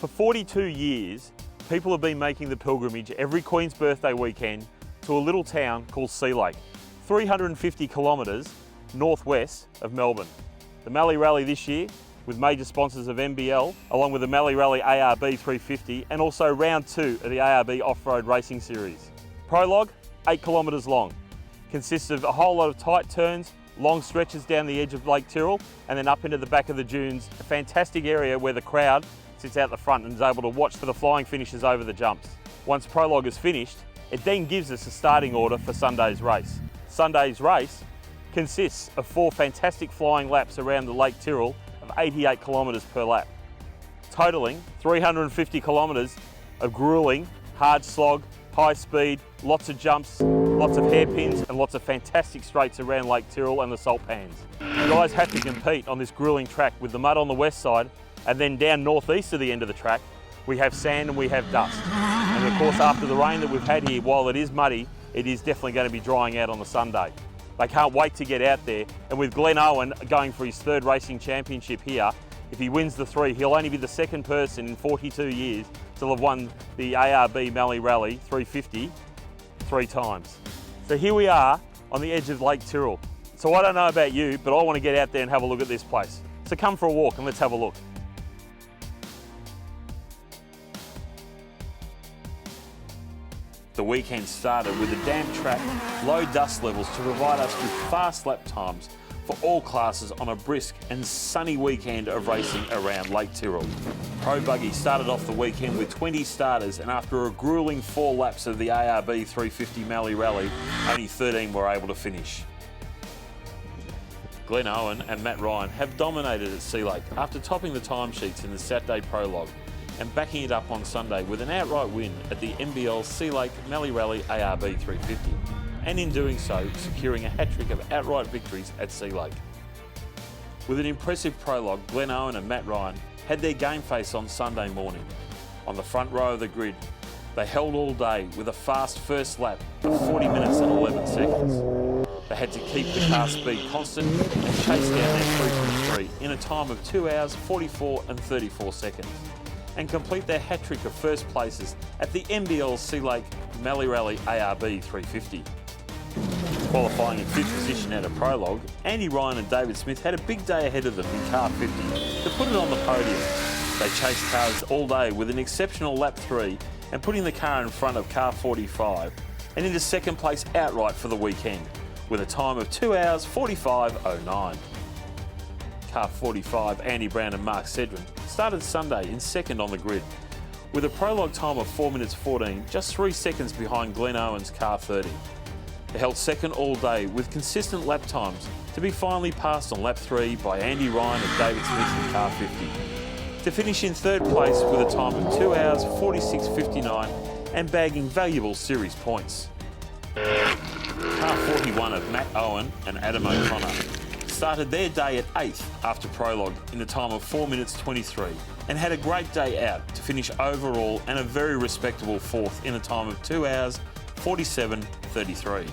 For 42 years, people have been making the pilgrimage every Queen's birthday weekend to a little town called Sea Lake, 350 kilometres northwest of Melbourne. The Mallee Rally this year, with major sponsors of MBL, along with the Mallee Rally ARB 350 and also round 2 of the ARB off-road racing series. Prologue, 8 kilometres long. Consists of a whole lot of tight turns, long stretches down the edge of Lake Tyrrell and then up into the back of the dunes, a fantastic area where the crowd sits out the front and is able to watch for the flying finishes over the jumps. Once Prologue is finished, it then gives us a starting order for Sunday's race. Sunday's race consists of 4 fantastic flying laps around the Lake Tyrrell of 88 kilometres per lap, totalling 350 kilometres of gruelling, hard slog, high speed, lots of jumps, lots of hairpins and lots of fantastic straights around Lake Tyrrell and the salt pans. You guys have to compete on this gruelling track with the mud on the west side, and then down northeast of the end of the track we have sand and we have dust. And of course after the rain that we've had here, while it is muddy, it is definitely going to be drying out on the Sunday. They can't wait to get out there, and with Glenn Owen going for his 3rd racing championship here, if he wins the 3, he'll only be the 2nd person in 42 years to have won the ARB Mallee Rally 350 3 times. So here we are on the edge of Lake Tyrrell. So I don't know about you, but I want to get out there and have a look at this place. So come for a walk and let's have a look. The weekend started with a damp track, low dust levels to provide us with fast lap times for all classes on a brisk and sunny weekend of racing around Lake Tyrrell. Pro Buggy started off the weekend with 20 starters, and after a gruelling 4 laps of the ARB 350 Mallee Rally, only 13 were able to finish. Glenn Owen and Matt Ryan have dominated at Sea Lake after topping the timesheets in the Saturday prologue and backing it up on Sunday with an outright win at the MBL Sea Lake Mallee Rally ARB 350, and in doing so securing a hat-trick of outright victories at Sea Lake. With an impressive prologue, Glenn Owen and Matt Ryan had their game face on Sunday morning. On the front row of the grid, they held all day with a fast first lap of 40 minutes and 11 seconds. They had to keep the car speed constant and chase down their 3.3 in a time of 2 hours, 44 and 34 seconds, and complete their hat-trick of first places at the MBL Sea Lake Mallee Rally ARB 350. Qualifying in 5th position out of prologue, Andy Ryan and David Smith had a big day ahead of them in car 50 to put it on the podium. They chased cars all day with an exceptional lap 3 and putting the car in front of car 45 and into 2nd place outright for the weekend with a time of 2 hours 45.09. Car 45, Andy Brown and Mark Sedgwick, started Sunday in 2nd on the grid with a prologue time of 4 minutes 14, just 3 seconds behind Glenn Owen's car 30. They held 2nd all day with consistent lap times to be finally passed on lap 3 by Andy Ryan and David Smith in car 50, to finish in 3rd place with a time of 2 hours 46.59 and bagging valuable series points. Car 41 of Matt Owen and Adam O'Connor started their day at 8th after prologue in a time of 4 minutes 23 and had a great day out to finish overall and a very respectable 4th in a time of 2 hours 47.33.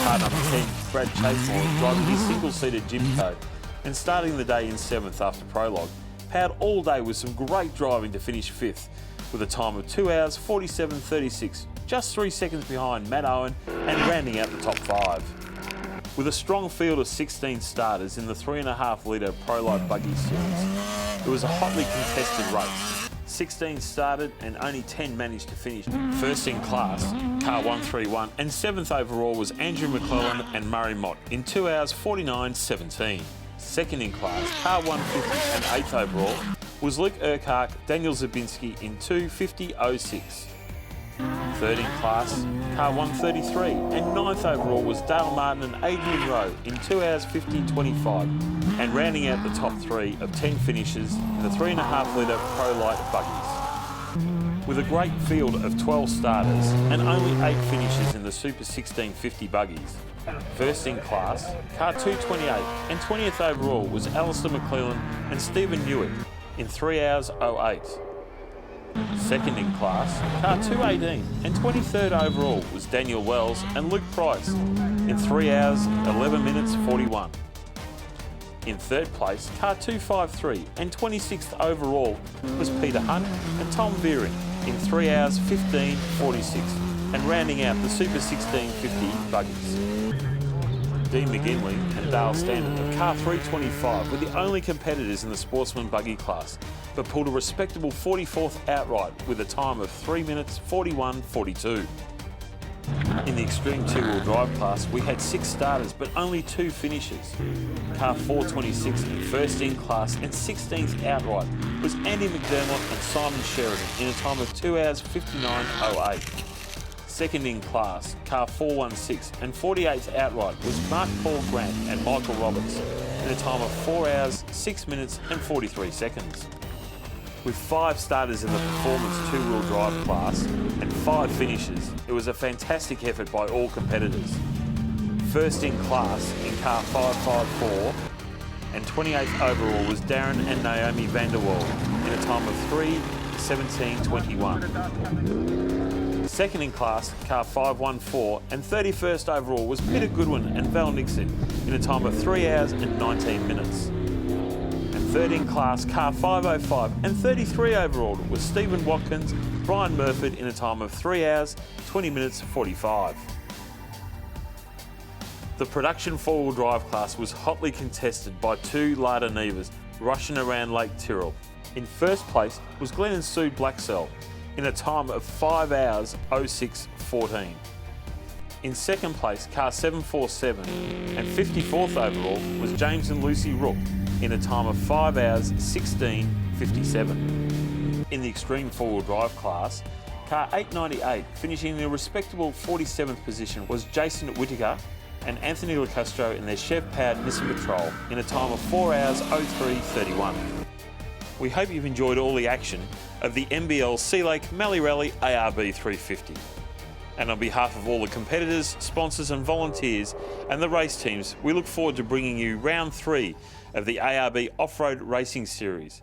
Car number 10, Brad Chasemore, driving his single-seated Jimco and starting the day in 7th after prologue, powered all day with some great driving to finish 5th with a time of 2 hours 47.36, just 3 seconds behind Matt Owen and rounding out the top 5. With a strong field of 16 starters in the 3.5 litre Pro Life Buggy series, it was a hotly contested race. 16 started and only 10 managed to finish. First in class, car 131, and 7th overall was Andrew McClellan and Murray Mott in 2 hours 49.17. Second in class, car 150 and 8th overall was Luke Urquhart, Daniel Zabinski in 2:50.06. Third in class, car 133, and 9th overall was Dale Martin and Adrian Rowe in 2 hours 50.25, and rounding out the top 3 of 10 finishes in the 3.5 litre Pro Light Buggies. With a great field of 12 starters and only 8 finishes in the Super 1650 Buggies. First in class, car 228 and 20th overall was Alistair McClellan and Stephen Newick in 3 hours 08. Second in class, car 218 and 23rd overall was Daniel Wells and Luke Price in 3 hours 11 minutes 41. In third place, car 253 and 26th overall was Peter Hunt and Tom Veering in 3 hours 15:46, and rounding out the Super 1650 buggies. Dean McGinley and Dale Standard of car 325 were the only competitors in the sportsman buggy class, but pulled a respectable 44th outright with a time of 3 minutes 41:42. In the extreme two-wheel drive class, we had 6 starters but only 2 finishers. Car 426 in first in class and 16th outright was Andy McDermott and Simon Sheridan in a time of 2 hours 59:08. Second in class, car 416 and 48th outright was Mark Paul Grant and Michael Roberts in a time of 4 hours 6 minutes and 43 seconds. With 5 starters in the performance two-wheel drive class and 5 finishers, it was a fantastic effort by all competitors. First in class in car 554 and 28th overall was Darren and Naomi Vanderwall in a time of 3:17:21. Second in class, car 514 and 31st overall was Peter Goodwin and Val Nixon in a time of 3 hours and 19 minutes. Third in class, car 505 and 33 overall was Stephen Watkins, Brian Murford in a time of 3 hours, 20 minutes 45. The production four-wheel drive class was hotly contested by 2 Lada Nevas rushing around Lake Tyrrell. In first place was Glenn and Sue Blacksell in a time of 5 hours 06:14. In second place, car 747 and 54th overall was James and Lucy Rook in a time of 5 hours 16:57. In the extreme four-wheel drive class, car 898 finishing in a respectable 47th position was Jason Whittaker and Anthony LaCastro in their Chev-powered Nissan Patrol in a time of 4 hours 03:31. We hope you've enjoyed all the action of the MBL Sea Lake Mallee Rally ARB 350. And on behalf of all the competitors, sponsors and volunteers and the race teams, we look forward to bringing you round 3 of the ARB Off-Road Racing Series.